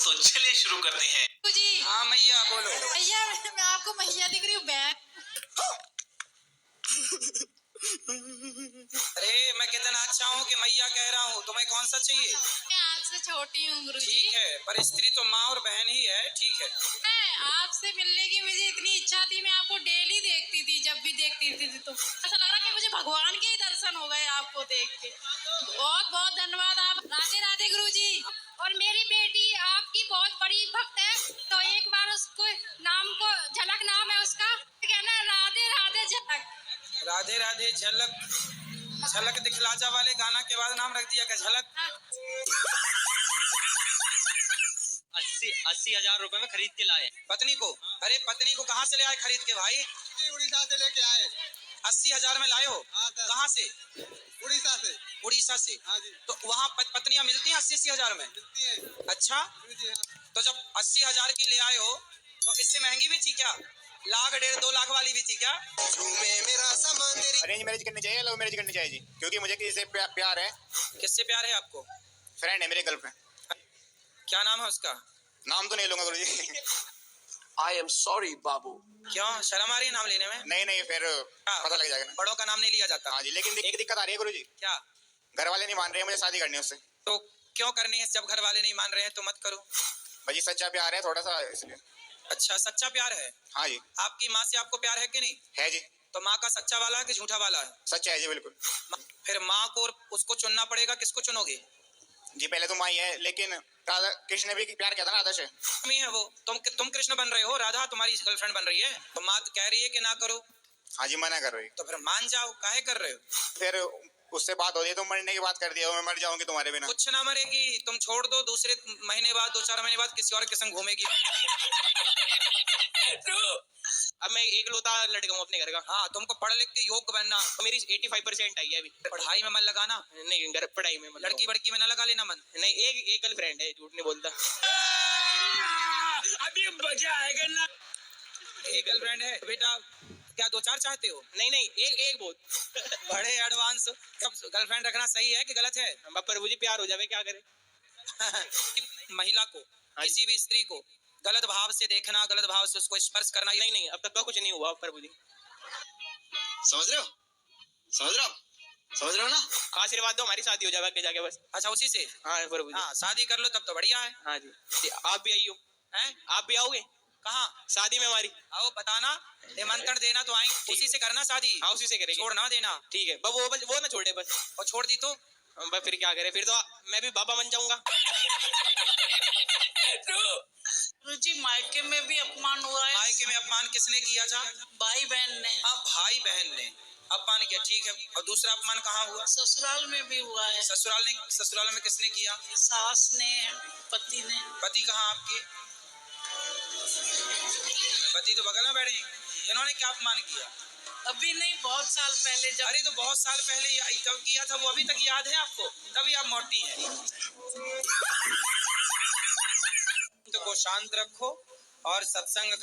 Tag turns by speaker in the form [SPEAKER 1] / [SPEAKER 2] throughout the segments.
[SPEAKER 1] तो चलिए शुरू करते हैं।
[SPEAKER 2] जी
[SPEAKER 3] हाँ मैया बोलो।
[SPEAKER 2] भैया मैं आपको मैया दिख रही हूँ बहन।
[SPEAKER 3] अरे मैं कितना अच्छा हूँ कि मैया कह रहा हूँ, तुम्हें कौन सा चाहिए?
[SPEAKER 2] मैं आपसे छोटी हूँ गुरुजी।
[SPEAKER 3] ठीक है, पर स्त्री तो माँ और बहन ही है। ठीक है,
[SPEAKER 2] आपसे मिलने की मुझे इतनी इच्छा थी, मैं आपको डेली देखती थी, जब भी देखती थी तो ऐसा लग रहा कि मुझे भगवान के ही दर्शन हो गए आपको देख के। बहुत बहुत धन्यवाद। आप राधे राधे गुरुजी। और मेरी बेटी आपकी बहुत बड़ी भक्त है, तो एक बार उसको नाम को झलक नाम है उसका, कहना राधे राधे झलक।
[SPEAKER 3] राधे राधे झलक। झलक दिखलाजा वाले गाना के बाद नाम रख दिया क्या झलक?
[SPEAKER 1] 80,000 रुपए में खरीद के लाए।
[SPEAKER 3] पत्नी को? अरे पत्नी को कहाँ से ले आए खरीद के भाई?
[SPEAKER 4] उड़ीसा से लेके आए।
[SPEAKER 3] 80,000 में लाए हो?
[SPEAKER 4] हाँ सर।
[SPEAKER 3] कहाँ से?
[SPEAKER 4] उड़ीसा से।
[SPEAKER 3] उड़ीसा से?
[SPEAKER 4] हाँ जी।
[SPEAKER 3] तो वहाँ पत्नियां मिलती हैं 80,000 में?
[SPEAKER 4] मिलती है।
[SPEAKER 3] अच्छा,
[SPEAKER 4] जी हाँ।
[SPEAKER 3] तो जब 80,000 की ले आए हो तो इससे महंगी भी थी क्या? लाख 1.5-2 लाख वाली भी थी क्या?
[SPEAKER 4] मेरा सामान
[SPEAKER 5] अरेंज मैरिज करनी चाहिए, लव मैरिज करनी चाहिए जी? क्योंकि मुझे किसी से प्यार है।
[SPEAKER 3] किससे प्यार है आपको?
[SPEAKER 5] फ्रेंड है मेरे, गर्लफ्रेंड।
[SPEAKER 3] क्या नाम है उसका?
[SPEAKER 5] नाम तो नहीं लूंगा गुरुजी।
[SPEAKER 1] I am sorry बाबू।
[SPEAKER 3] क्यों शर्म आ रही है नाम लेने में?
[SPEAKER 5] नहीं फिर पता लग जाएगा ना।
[SPEAKER 3] बड़ों का नाम नहीं लिया जाता।
[SPEAKER 5] हाँ जी, लेकिन एक दिक्कत आ रही है गुरुजी।
[SPEAKER 3] क्या?
[SPEAKER 5] घर वाले नहीं मान रहे हैं मुझे शादी करनी है उससे।
[SPEAKER 3] तो क्यों करनी है? जब घर वाले नहीं मान रहे हैं तो मत करो।
[SPEAKER 5] भाजी सच्चा प्यार है थोड़ा सा, इसलिए।
[SPEAKER 3] अच्छा, सच्चा प्यार है?
[SPEAKER 5] हाँ जी।
[SPEAKER 3] आपकी माँ से आपको प्यार है कि नहीं?
[SPEAKER 5] है जी।
[SPEAKER 3] तो माँ का सच्चा वाला है कि झूठा वाला है?
[SPEAKER 5] सच्चा है जी, बिल्कुल।
[SPEAKER 3] फिर माँ को और उसको चुनना पड़ेगा, किसको चुनोगे?
[SPEAKER 5] जी पहले तो माँ ही है, लेकिन राधा कृष्ण भी प्यार किया था ना राधा से।
[SPEAKER 3] तुम ही है वो। तुम कृष्ण बन रहे हो, राधा तुम्हारी गर्लफ्रेंड बन रही है। तो माँ तो कह रही है कि ना करो।
[SPEAKER 5] हाँ जी, मना कर रही।
[SPEAKER 3] तो फिर मान जाओ, काहे कर रहे हो?
[SPEAKER 5] फिर उससे बात हो रही है, तुम मरने की बात कर दिया, मैं मर जाऊंगी तुम्हारे बिना।
[SPEAKER 3] कुछ ना मरेगी, तुम छोड़ दो, दूसरे महीने बाद 2-4 महीने बाद किसी और के संग घूमेगी।
[SPEAKER 1] अब मैं एक लौता लड़का हूँ अपने घर का।
[SPEAKER 3] हाँ, तुमको पढ़ लिख के योग्य बनना।
[SPEAKER 1] तो मेरी 85% आई है अभी।
[SPEAKER 3] पढ़ाई में मन लगाना,
[SPEAKER 1] नहीं घर पढ़ाई में मतलब।
[SPEAKER 3] लड़की बड़की में ना लगा लेना मन।
[SPEAKER 1] नहीं, एक गर्लफ्रेंड है, झूठ नहीं बोलता।
[SPEAKER 3] अभी मजा आएगा ना। एक गर्लफ्रेंड है बेटा? क्या 2-4 चाहते हो?
[SPEAKER 1] नहीं एक बहुत।
[SPEAKER 3] बड़े एडवांस। कब गर्लफ्रेंड रखना सही है कि गलत है?
[SPEAKER 1] पर मुझे प्यार हो जावे क्या करे?
[SPEAKER 3] महिला को, किसी भी स्त्री को गलत भाव से देखना, गलत भाव से उसको स्पर्श करना,
[SPEAKER 1] नहीं अब तक तो कुछ नहीं हुआ पर मुझे।
[SPEAKER 4] समझ रहे हो? समझ रहे हो ना?
[SPEAKER 1] आशीर्वाद दो, हमारी शादी हो जावे आगे जाके बस।
[SPEAKER 3] अच्छा, उसी से?
[SPEAKER 1] हाँ प्रभु जी।
[SPEAKER 3] हाँ, शादी कर लो तब तो बढ़िया है।
[SPEAKER 1] हाँ जी, आप भी आइयो।
[SPEAKER 3] हैं?
[SPEAKER 1] आप भी आओगे
[SPEAKER 3] कहाँ?
[SPEAKER 1] शादी में हमारी?
[SPEAKER 3] आओ, बताना, निमंत्रण देना तो आएंगे। उसी से करना शादी।
[SPEAKER 1] हाँ उसी से करेंगे।
[SPEAKER 3] छोड़ ना देना।
[SPEAKER 1] ठीक है, वो ना छोड़े बस।
[SPEAKER 3] और छोड़ दी तो?
[SPEAKER 1] बस फिर क्या करे, फिर तो मैं भी बाबा बन जाऊंगा।
[SPEAKER 2] गुरुजी मायके में भी अपमान हो रहा है।
[SPEAKER 3] मायके में अपमान किसने किया था?
[SPEAKER 2] भाई बहन ने।
[SPEAKER 3] हाँ, भाई बहन ने अपमान किया, ठीक है। और दूसरा अपमान कहाँ हुआ?
[SPEAKER 2] ससुराल में भी हुआ है।
[SPEAKER 3] ससुराल में किसने किया?
[SPEAKER 2] सास ने, पति ने।
[SPEAKER 3] पति कहाँ आपके? पति तो बगल में बैठे। इन्होंने क्या अपमान किया?
[SPEAKER 2] अभी नहीं, बहुत साल पहले जब।
[SPEAKER 3] अरे तो बहुत साल पहले कब किया था वो अभी तक याद है आपको? तभी आप मोटी हैं। तो को शांत रखो और सत्संग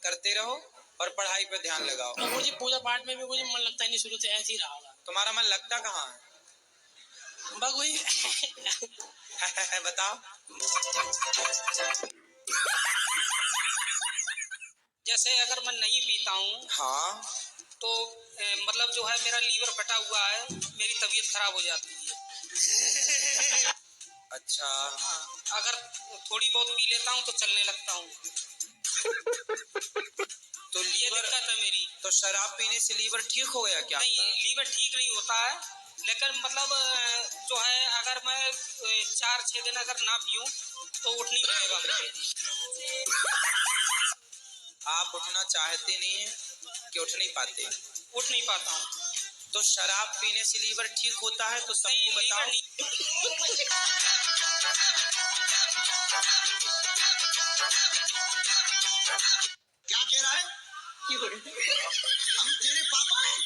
[SPEAKER 3] करते रहो और पढ़ाई पे ध्यान लगाओ।
[SPEAKER 6] तो मुझे पूजा पाठ में भी मुझे मन लगता है नहीं, शुरू से ऐसे ही रहा।
[SPEAKER 3] तुम्हारा मन लगता कहाँ है?
[SPEAKER 6] बस वही।
[SPEAKER 3] बताओ।
[SPEAKER 6] जैसे अगर मैं नहीं पीता हूँ
[SPEAKER 3] हाँ,
[SPEAKER 6] तो मतलब जो है मेरा लीवर फटा हुआ है, मेरी तबीयत खराब हो जाती है।
[SPEAKER 3] अच्छा।
[SPEAKER 6] हाँ, अगर थोड़ी बहुत पी लेता हूँ तो चलने लगता हूँ।
[SPEAKER 3] तो
[SPEAKER 6] ये
[SPEAKER 3] लीवर,
[SPEAKER 6] दिक्कत है मेरी।
[SPEAKER 3] तो शराब पीने से लीवर ठीक हो गया क्या?
[SPEAKER 6] नहीं, लीवर ठीक नहीं होता है, लेकिन मतलब जो है अगर मैं 4-6 दिन अगर ना पीऊँ तो उठ नहीं मिलेगा मुझे।
[SPEAKER 3] आप उठना चाहते नहीं है कि उठ नहीं पाते?
[SPEAKER 6] उठ नहीं पाता हूँ।
[SPEAKER 3] तो शराब पीने से लीवर ठीक होता है तो सबको बताओ।
[SPEAKER 4] क्या कह रहा है? हम तेरे पापा हैं?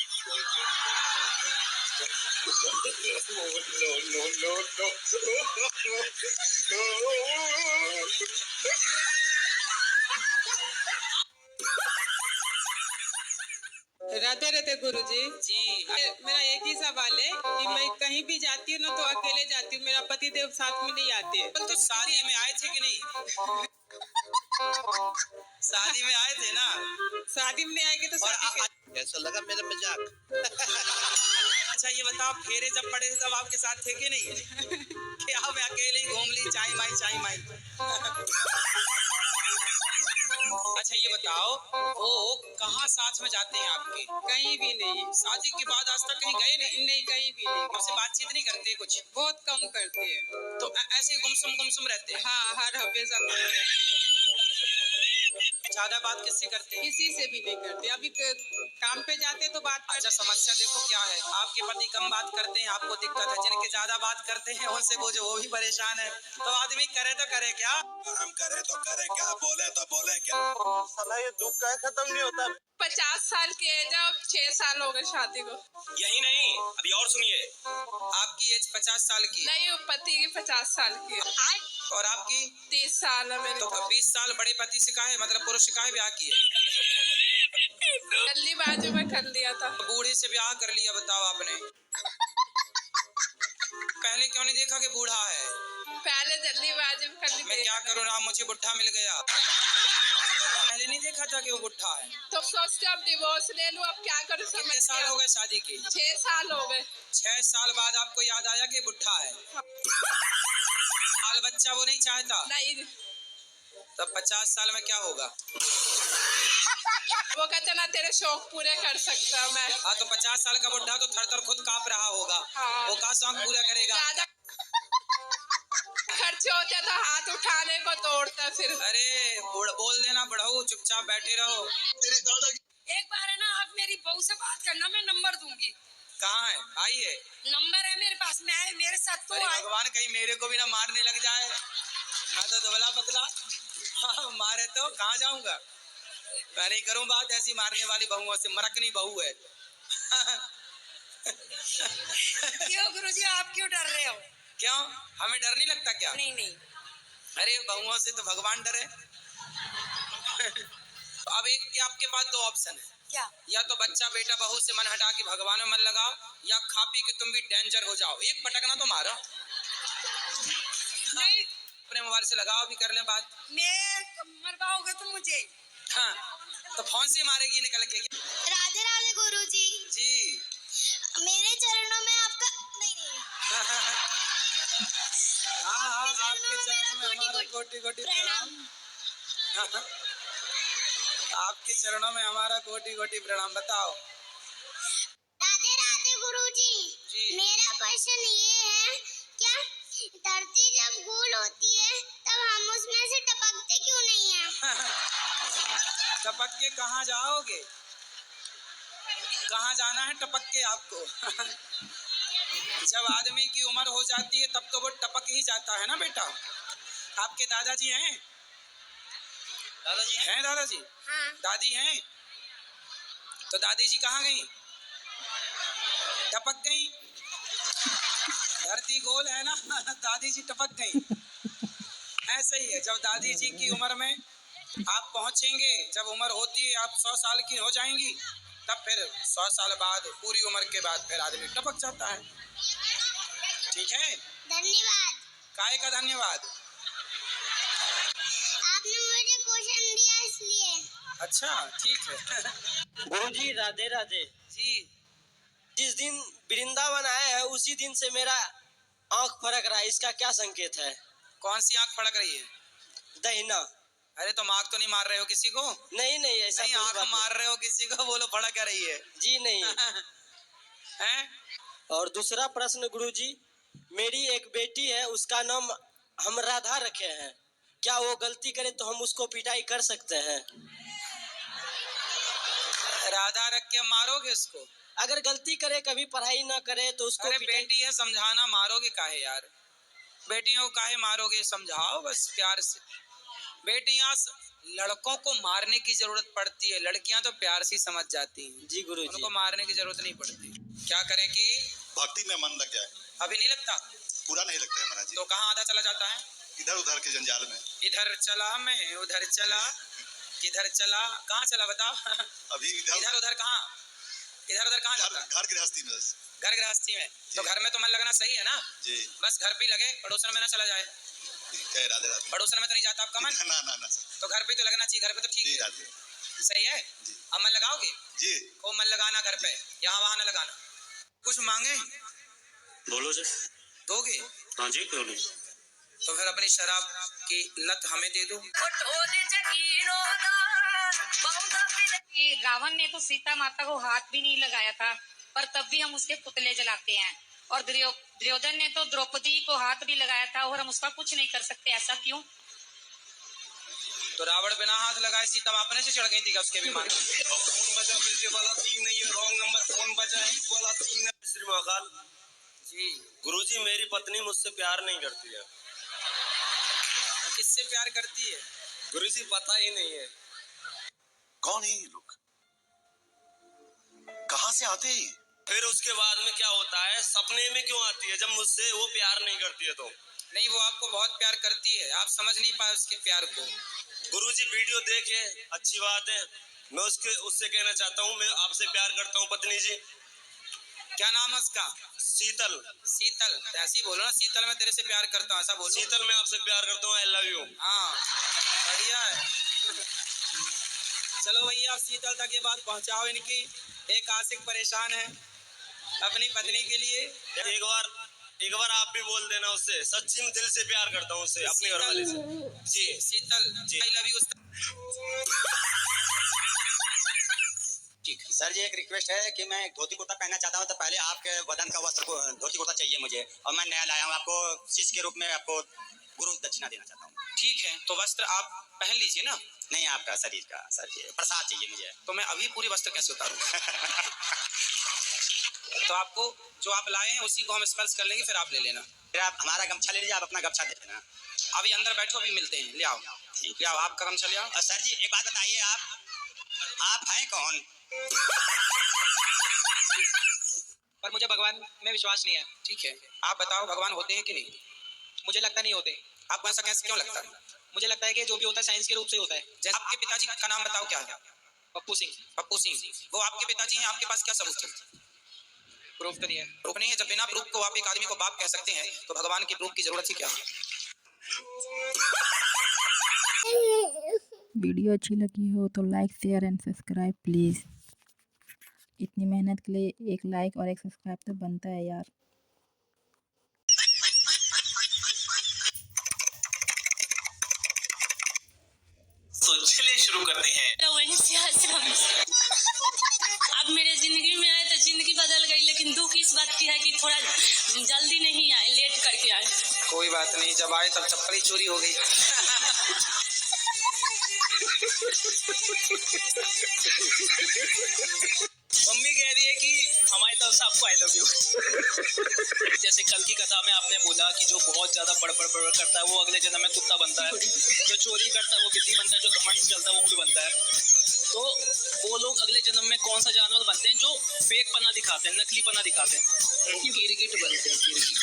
[SPEAKER 7] राधे राधे गुरुजी।
[SPEAKER 1] जी
[SPEAKER 7] मेरा एक ही सवाल है कि मैं कहीं भी जाती हूँ ना तो अकेले जाती हूँ, मेरा पति देव साथ में नहीं आते।
[SPEAKER 3] तो शादी में आए थे कि नहीं? शादी में आए थे ना?
[SPEAKER 7] शादी में नहीं आएंगे तो शादी
[SPEAKER 4] कैसा लगा मेरा मजाक?
[SPEAKER 3] अच्छा ये बताओ, फेरे जब पड़े थे तब आपके साथ थे कि नहीं? कि आप अकेले ही घूम ली चाय माई? अच्छा ये बताओ, वो कहाँ साथ में जाते हैं आपके?
[SPEAKER 7] कहीं भी नहीं।
[SPEAKER 3] शादी के बाद आज तक कहीं गए नहीं?
[SPEAKER 7] नहीं, कहीं भी नहीं।
[SPEAKER 3] आपसे बातचीत नहीं करते कुछ?
[SPEAKER 7] बहुत कम करते हैं।
[SPEAKER 3] तो ऐसे ही गुमसुम रहते हैं?
[SPEAKER 7] हाँ, हर हमेशा करते हैं।
[SPEAKER 3] ज्यादा बात किससे करते हैं?
[SPEAKER 7] किसी से भी नहीं करते। अभी काम पे जाते तो बात
[SPEAKER 3] अच्छा समस्या देखो क्या है, आपके पति कम बात करते हैं, आपको दिक्कत है। जिनके ज्यादा बात करते हैं उनसे वो भी परेशान है। तो आदमी करे तो करे क्या?
[SPEAKER 4] हम करे तो करे क्या, बोले तो बोले क्या? साला ये दुख का खत्म नहीं होता।
[SPEAKER 2] 50 साल की एज है, अब 6 साल हो गए शादी को।
[SPEAKER 1] यही नहीं, अभी और सुनिए।
[SPEAKER 3] आपकी एज 50 साल की
[SPEAKER 2] नहीं, वो पति की 50 साल की है।
[SPEAKER 3] और आपकी
[SPEAKER 2] 30 साल है मेरी।
[SPEAKER 3] तो 20 साल बड़े पति से काहे, मतलब पुरुष से काहे ब्याह किए?
[SPEAKER 2] जल्दी बाजू में कर लिया था।
[SPEAKER 3] बूढ़े से ब्याह कर लिया, बताओ आपने। पहले क्यों नहीं देखा कि बूढ़ा है?
[SPEAKER 2] पहले जल्दी बाजू में कर ली।
[SPEAKER 3] मैं क्या करूँ ना, मुझे बुढ़ा मिल गया। पहले नहीं देखा था कि वो बुढ़ा है।
[SPEAKER 2] तो सोचते अब डिवोर्स ले लूं, अब क्या करूं?
[SPEAKER 3] कितने साल हो गए शादी के?
[SPEAKER 2] 6 साल हो गए।
[SPEAKER 3] 6 साल बाद आपको याद आया कि बुढ़ा है? बाल बच्चा वो नहीं चाहता?
[SPEAKER 2] नहीं,
[SPEAKER 3] तब 50 साल में क्या होगा?
[SPEAKER 2] वो कहते ना तेरे शौक पूरे कर सकता मैं।
[SPEAKER 3] हाँ तो 50 साल का बुढ़ा तो थर खुद कांप रहा होगा।
[SPEAKER 2] हाँ।
[SPEAKER 3] वो का शौक पूरा करेगा?
[SPEAKER 2] ज्यादा खर्चे होते तो हाथ उठाने को तोड़ता फिर।
[SPEAKER 3] अरे बोल देना बढ़ाओ, चुपचाप बैठे रहो।
[SPEAKER 4] तेरी दादा
[SPEAKER 2] एक बार है ना, आप मेरी बहू से बात करना, मैं नंबर दूंगी।
[SPEAKER 3] कहाँ है? आई है
[SPEAKER 2] नंबर है मेरे पास, मैं मेरे साथ तो
[SPEAKER 3] अरे भगवान कहीं मेरे को भी ना मारने लग जाए। मैं तो दुबला पतला, हाँ, मारे तो कहाँ जाऊंगा? मैं नहीं करूँ बात ऐसी मारने वाली बहुओं से, मरकनी बहू है।
[SPEAKER 2] क्यों गुरुजी, आप क्यों डर रहे हो?
[SPEAKER 3] क्यों, हमें डर नहीं लगता क्या?
[SPEAKER 2] नहीं।
[SPEAKER 3] अरे बहुओं से तो भगवान डरे। अब एक आपके पास 2 ऑप्शन है।
[SPEAKER 2] क्या?
[SPEAKER 3] या तो बच्चा बेटा बहू से मन हटा के भगवान में मन लगाओ, या खा पी के तुम भी डेंजर हो जाओ। एक पटकना तो मारो।
[SPEAKER 2] नहीं,
[SPEAKER 3] अपने मोबाइल से लगाओ, भी कर ले बात।
[SPEAKER 2] मैं मरवाओगे तो मुझे।
[SPEAKER 3] हाँ तो फोन से मारेगी निकल के।
[SPEAKER 8] राधे राधे गुरुजी।
[SPEAKER 3] जी
[SPEAKER 8] मेरे चरणों में आपका नहीं
[SPEAKER 3] हाँ, आपके चरणों में हमारा कोटि कोटि प्रणाम। आपके चरणों में हमारा कोटि कोटि प्रणाम। बताओ।
[SPEAKER 8] राधे राधे गुरुजी।
[SPEAKER 3] जी।
[SPEAKER 8] मेरा प्रश्न ये है, क्या धरती जब गोल होती है तब हम उसमें से टपकते क्यों नहीं हैं?
[SPEAKER 3] टपक के कहाँ जाओगे? कहाँ जाना है टपक के आपको? जब आदमी की उम्र हो जाती है तब तो वो टपक ही जाता है ना बेटा। आपके दादाजी हैं? दादाजी हैं? दादाजी?
[SPEAKER 8] हाँ।
[SPEAKER 3] दादी हैं? तो दादी जी कहाँ गई? टपक गई। धरती गोल है ना, दादी जी टपक गई। ऐसे ही है, जब दादी जी की उम्र में आप पहुंचेंगे, जब उम्र होती है आप 100 साल की हो जाएंगी, तब फिर 100 साल बाद पूरी उम्र के बाद फिर आदमी टपक जाता है। ठीक है,
[SPEAKER 8] धन्यवाद।
[SPEAKER 3] काहे का धन्यवाद?
[SPEAKER 8] आपने मुझे क्वेश्चन दिया इसलिए।
[SPEAKER 3] अच्छा ठीक है।
[SPEAKER 9] गुरुजी राधे राधे
[SPEAKER 3] जी
[SPEAKER 9] जिस दिन वृंदावन आए हैं उसी दिन से मेरा आंख फड़क रहा है, इसका क्या संकेत है?
[SPEAKER 3] कौन सी आंख फड़क रही है?
[SPEAKER 9] दहिना।
[SPEAKER 3] अरे तुम आंख तो नहीं मार रहे हो किसी को?
[SPEAKER 9] नहीं ऐसा
[SPEAKER 3] नहीं,
[SPEAKER 9] कोई
[SPEAKER 3] आंख
[SPEAKER 9] बात
[SPEAKER 3] मार रहे हो किसी को, बोलो फड़क क्या रही है?
[SPEAKER 9] जी नहीं।
[SPEAKER 3] हैं?
[SPEAKER 9] और दूसरा प्रश्न गुरुजी, मेरी एक बेटी है, उसका नाम हम राधा रखे हैं, क्या वो गलती करे तो हम उसको पिटाई कर सकते हैं?
[SPEAKER 3] राधा रख के मारोगे उसको?
[SPEAKER 9] अगर गलती करे, कभी पढ़ाई ना करे तो उसको
[SPEAKER 3] अरे
[SPEAKER 9] पिटाई।
[SPEAKER 3] बेटी है, समझाना, मारोगे काहे यार? बेटियों को काहे मारोगे? समझाओ बस प्यार से। बेटियां लड़कों को मारने की जरूरत पड़ती है, लड़कियां तो प्यार से समझ जाती हैं।
[SPEAKER 9] जी गुरुजी।
[SPEAKER 3] उनको मारने की जरूरत नहीं पड़ती। क्या करें कि
[SPEAKER 4] भक्ति में मन लग जाए।
[SPEAKER 3] अभी नहीं लगता?
[SPEAKER 4] पूरा नहीं लगता है महाराज जी।
[SPEAKER 3] तो कहाँ आधा चला जाता है?
[SPEAKER 4] इधर उधर के जंजाल में।
[SPEAKER 3] इधर चला मैं, उधर चला, किधर चला, कहाँ चला बताओ?
[SPEAKER 4] अभी
[SPEAKER 3] इधर उधर कहाँ? इधर उधर कहाँ जाता है?
[SPEAKER 4] घर गृहस्थी में।
[SPEAKER 3] घर गृहस्थी में। तो घर में तो मन लगना सही है ना?
[SPEAKER 4] जी।
[SPEAKER 3] बस घर पे ही लगे, पड़ोसन में ना चला जाए।
[SPEAKER 4] राधे राधे।
[SPEAKER 3] पड़ोसन में तो नहीं जाता आपका मन?
[SPEAKER 4] ना ना ना सर।
[SPEAKER 3] तो घर पे तो लगना चाहिए, घर पे तो ठीक
[SPEAKER 4] जी
[SPEAKER 3] है।
[SPEAKER 4] राधे।
[SPEAKER 3] सही है। अब मन लगाओगे?
[SPEAKER 4] जी।
[SPEAKER 3] खूब मन लगाना घर पे, यहाँ वहाँ ना लगाना। कुछ मांगे?
[SPEAKER 1] बोलो सर।
[SPEAKER 3] दोगे?
[SPEAKER 1] हाँ जी, क्यों नहीं।
[SPEAKER 3] तो फिर अपनी शराब की लत हमें दे दो।
[SPEAKER 2] कि रावण ने तो सीता माता को हाथ भी नहीं लगाया था, पर तब भी हम उसके पुतले जलाते हैं। और दुर्योधन ने तो द्रौपदी को हाथ भी लगाया था और हम उसका कुछ नहीं कर सकते, ऐसा क्यों?
[SPEAKER 3] तो रावण बिना हाथ लगाए सीता माँ अपने से चढ़ गई थी क्या उसके विमान?
[SPEAKER 1] श्री महाकाल
[SPEAKER 3] जी।
[SPEAKER 1] गुरुजी, मेरी पत्नी मुझसे प्यार नहीं करती है।
[SPEAKER 3] किससे प्यार करती है?
[SPEAKER 1] गुरुजी पता ही नहीं है।
[SPEAKER 4] कौन है ये लोग? कहाँ से आते हैं?
[SPEAKER 1] फिर उसके बाद में क्या होता है, सपने में क्यों आती है जब मुझसे वो प्यार नहीं करती है तो?
[SPEAKER 3] नहीं, वो आपको बहुत प्यार करती है, आप समझ नहीं पाए उसके प्यार को।
[SPEAKER 1] गुरुजी वीडियो देखे, अच्छी बात है। मैं उससे कहना चाहता हूँ, मैं आपसे प्यार करता हूँ पत्नी जी।
[SPEAKER 3] क्या नाम है उसका?
[SPEAKER 1] शीतल।
[SPEAKER 3] शीतल। ऐसी बोलो ना, शीतल मैं तेरे से प्यार करता हूँ, ऐसा बोलो।
[SPEAKER 1] शीतल, मैं आपसे प्यार करता हूँ, आई लव यू।
[SPEAKER 3] हाँ, बढ़िया है। चलो भैया, आप शीतल तक ये बात पहुंचाओ इनकी। एक आशिक परेशान है अपनी पत्नी के लिए।
[SPEAKER 1] एक बार आप भी बोल देना उससे, सच्ची में दिल से प्यार करता हूँ उससे, अपनी घरवाली से। जी
[SPEAKER 3] शीतल जी, आई लव यू।
[SPEAKER 4] सर जी, एक रिक्वेस्ट है कि मैं धोती कुर्ता पहनना चाहता हूँ, तो पहले आपके बदन का वस्त्र धोती कुर्ता चाहिए मुझे, और मैं नया लाया हूँ, आपको शिष्य के रूप में आपको गुरु दक्षिणा देना चाहता हूँ।
[SPEAKER 3] ठीक है, तो वस्त्र आप पहन लीजिए ना।
[SPEAKER 4] नहीं, आपका शरीर का सर जी प्रसाद चाहिए मुझे।
[SPEAKER 3] तो मैं अभी पूरी वस्त्र कैसे उतारूं? तो आपको जो आप लाए हैं उसी को हम स्पर्श कर लेंगे, फिर आप ले लेना।
[SPEAKER 4] फिर आप हमारा गमछा ले लीजिए, आप अपना गमछा दे देना।
[SPEAKER 3] अभी अंदर बैठो, अभी मिलते हैं। ले आओ, ले आओ आपका गमछा ले आओ।
[SPEAKER 4] और सर जी एक बात बताइए, आप हैं कौन?
[SPEAKER 6] पर मुझे भगवान में विश्वास नहीं है।
[SPEAKER 3] ठीक है, आप बताओ भगवान होते हैं कि नहीं?
[SPEAKER 6] मुझे लगता नहीं होते।
[SPEAKER 3] आपको ऐसा कैसे क्यों लगता है?
[SPEAKER 6] मुझे लगता है कि जो भी होता है साइंस के रूप से होता है।
[SPEAKER 3] जैसे आपके पिताजी का नाम बताओ, क्या है?
[SPEAKER 6] पप्पू सिंह।
[SPEAKER 3] पप्पू सिंह। वो आपके पिताजी हैं, आपके पास क्या सबूत है?
[SPEAKER 6] प्रूफ तो नहीं है।
[SPEAKER 3] प्रूफ नहीं है? जब बिना प्रूफ को आप एक आदमी को बाप कह सकते हैं, तो भगवान की प्रूफ की जरूरत ही क्या है?
[SPEAKER 10] वीडियो अच्छी लगी हो तो like share and subscribe please. इतनी मेहनत के लिए एक लाइक और एक सब्सक्राइब तो बनता है यार।
[SPEAKER 1] तो चलिए शुरू करते हैं।
[SPEAKER 2] तो वहीं से आश्रम अब मेरे जिंदगी में आए तो जिंदगी बदल गई, लेकिन दुख इस बात की है कि थोड़ा जल्दी नहीं आए, लेट करके आए।
[SPEAKER 3] कोई बात नहीं, जब आए तब चप्पल ही चोरी हो गई।
[SPEAKER 6] मम्मी कह रही है कि हमारी तरफ से आपको आई लव यू। जैसे कल की कथा में आपने बोला कि जो बहुत ज्यादा बड़बड़ करता है वो अगले जन्म में कुत्ता बनता है, जो चोरी करता है वो बिल्ली बनता है, जो घमंड चलता है वो ऊँट बनता है। तो वो लोग अगले जन्म में कौन सा जानवर बनते हैं जो फेक पना दिखाते हैं, नकली पना दिखाते हैं? गिरगिट बनते हैं, गिरगिट।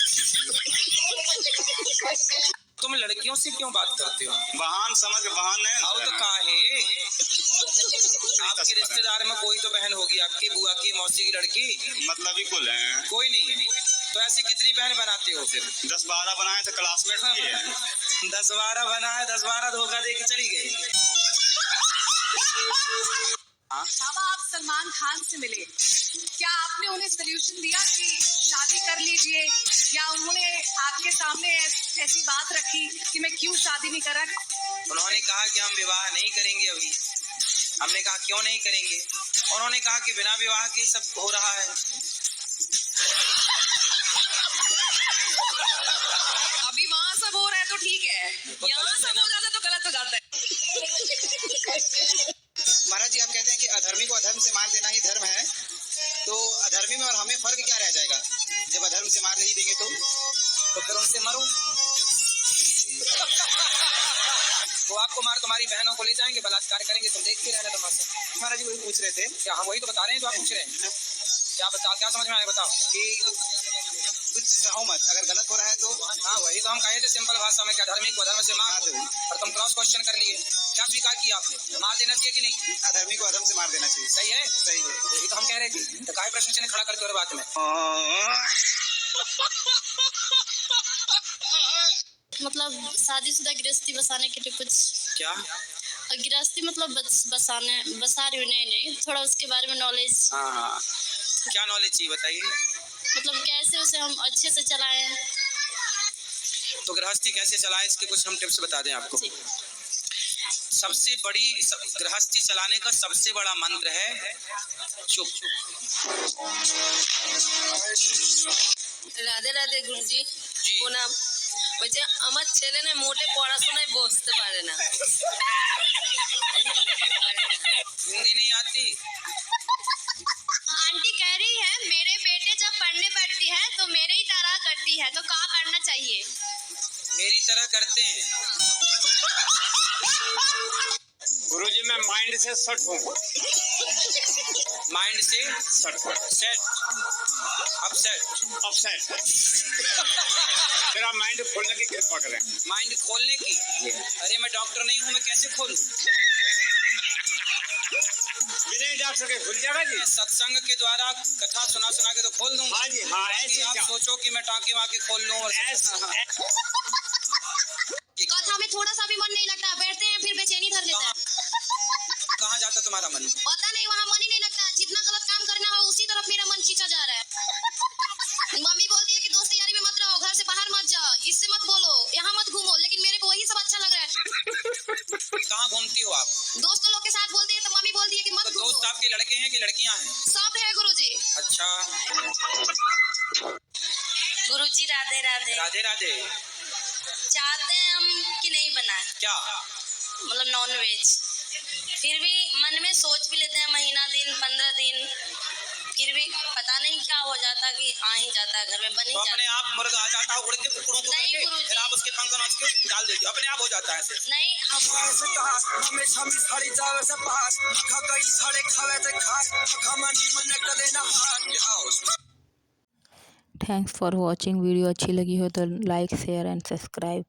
[SPEAKER 3] तुम लड़कियों से क्यों बात करते हो?
[SPEAKER 4] बहान समझ बहान है।
[SPEAKER 3] आओ तो काहे? आपके रिश्तेदार में कोई तो बहन होगी, आपकी बुआ की, मौसी की लड़की।
[SPEAKER 4] मतलब ही कुल है।
[SPEAKER 3] कोई नहीं है, तो ऐसी कितनी बहन बनाते हो फिर?
[SPEAKER 4] 10-12 बनाए थे क्लासमेट की है।
[SPEAKER 3] 10-12 बनाए, 10-12 धोखा दे के चली गई।
[SPEAKER 2] बाबा, आप सलमान खान से मिले, क्या आपने उन्हें सोल्यूशन दिया कि शादी कर लीजिए, या उन्होंने आपके सामने ऐसी बात रखी कि मैं क्यों शादी नहीं कर रहा?
[SPEAKER 3] उन्होंने कहा कि हम विवाह नहीं करेंगे अभी। हमने कहा क्यों नहीं करेंगे? उन्होंने कहा कि बिना विवाह के सब हो रहा है।
[SPEAKER 2] अभी वहाँ सब हो रहा है तो ठीक है, यहाँ सब हो जाता है तो गलत हो जाता है।
[SPEAKER 4] महाराज जी, आप कहते हैं कि अधर्मी को अधर्म से मार देना ही धर्म है, तो अधर्मी में और हमें फर्क क्या रह जाएगा? जब अधर्म से मार नहीं देंगे तो
[SPEAKER 3] फिर उनसे मरो। वो आपको मार, तुम्हारी बहनों को ले जाएंगे, बलात्कार करेंगे, तुम देखते रहना तमाशा।
[SPEAKER 4] महाराज जी वही पूछ रहे थे।
[SPEAKER 3] क्या हम वही तो बता रहे हैं जो आप पूछ रहे हैं? क्या समझ में आया बताओ?
[SPEAKER 4] कि कुछ कहो मत, अगर गलत हो रहा है तो।
[SPEAKER 3] हाँ वही तो हम कहे थे सिंपल भाषा में, क्या धार्मिक को अधर्म से मार दो, और तुम क्रॉस क्वेश्चन कर लिए। क्या स्वीकार किया आपने? मार देना चाहिए कि नहीं?
[SPEAKER 4] अधर्मी को अधर्म से मार देना चाहिए।
[SPEAKER 3] सही है,
[SPEAKER 4] सही है।
[SPEAKER 3] यही तो हम कह रहे थे। तो काय प्रश्न चिन्ह खड़ा करके और बात में
[SPEAKER 2] मतलब शादीशुदा गृहस्थी बसाने के लिए कुछ
[SPEAKER 3] क्या?
[SPEAKER 2] गृहस्थी मतलब बसा रही हूँ। नहीं थोड़ा उसके बारे में नॉलेज।
[SPEAKER 3] हाँ क्या नॉलेज चाहिए बताइए।
[SPEAKER 2] मतलब कैसे उसे हम अच्छे से चलाएं।
[SPEAKER 3] तो गृहस्थी कैसे चलाएं इसके कुछ हम टिप्स बता दें आपको। सबसे बड़ी गृहस्थी चलाने का सबसे बड़ा मंत्र है चुप।
[SPEAKER 7] রাধে রাধে গুরুজি প্রণাম। বলছে আমার ছেলে না মোটে পড়াশোনায় বসতে পারে না।
[SPEAKER 3] हिंदी नहीं आती?
[SPEAKER 8] आंटी कह रही है मेरे बेटे जब पढ़ने बैठती है तो मेरे ही तरह करती है, तो क्या करना चाहिए?
[SPEAKER 3] मेरी तरह करते हैं।
[SPEAKER 5] गुरुजी मैं माइंड से सट हूँ।
[SPEAKER 3] माइंड से
[SPEAKER 5] सट
[SPEAKER 3] सेट अपसेट।
[SPEAKER 5] अपसेट। मेरा माइंड खोलने की कृपा करें।
[SPEAKER 3] माइंड खोलने की? अरे मैं डॉक्टर नहीं हूँ, मैं कैसे खोलूं?
[SPEAKER 5] बिना डॉक्टर के खुल जाएगा जी।
[SPEAKER 3] सत्संग के द्वारा कथा सुना सुना के तो खोल दूंगा।
[SPEAKER 5] हाँ जी हाँ, ऐसे
[SPEAKER 3] आप सोचो कि मैं टाँके वाके खोल लूं और
[SPEAKER 8] कथा में थोड़ा सा भी मन नहीं लगता, बैठते हैं फिर बेचैनी धर लेता है।
[SPEAKER 3] कहाँ जाता तुम्हारा मन?
[SPEAKER 8] पता नहीं, वहाँ मन ही नहीं लगता। जितना गलत काम करना हो उसी तरफ मेरा मन खींचा जा रहा है। मम्मी बोलती है कि दोस्ती यारी में मत रहो, घर से बाहर मत जाओ, इससे मत बोलो, यहाँ मत घूमो, लेकिन मेरे को वही सब अच्छा लग रहा है।
[SPEAKER 3] कहाँ घूमती हो आप?
[SPEAKER 8] दोस्तों लोग के साथ बोलती है तो मम्मी बोलती है कि मत
[SPEAKER 3] तो
[SPEAKER 8] घूमो।
[SPEAKER 3] दोस्त आपके लड़के हैं कि लड़कियां हैं?
[SPEAKER 8] सब है गुरुजी।
[SPEAKER 3] अच्छा
[SPEAKER 2] गुरुजी राधे राधे।
[SPEAKER 3] राधे राधे।
[SPEAKER 2] चाहते हैं हम कि नहीं बनाए,
[SPEAKER 3] क्या
[SPEAKER 2] मतलब नॉन वेज, फिर भी मन में सोच भी लेते हैं महीना दिन 15 दिन, फिर भी पता नहीं क्या हो जाता कि आ ही जाता है घर में, बन ही
[SPEAKER 3] तो
[SPEAKER 2] जाता
[SPEAKER 3] अपने आप मुर्गा आ जाता है उड़ के कुकड़ों को
[SPEAKER 2] नहीं
[SPEAKER 3] करके,
[SPEAKER 2] गुरुजी।
[SPEAKER 3] फिर आप उसके पंख नोच के डाल देती हो, अपने आप हो जाता है ऐसे।
[SPEAKER 2] नहीं हम
[SPEAKER 10] थैंक्स फॉर वॉचिंग। वीडियो अच्छी लगी हो तो लाइक शेयर एंड सब्सक्राइब।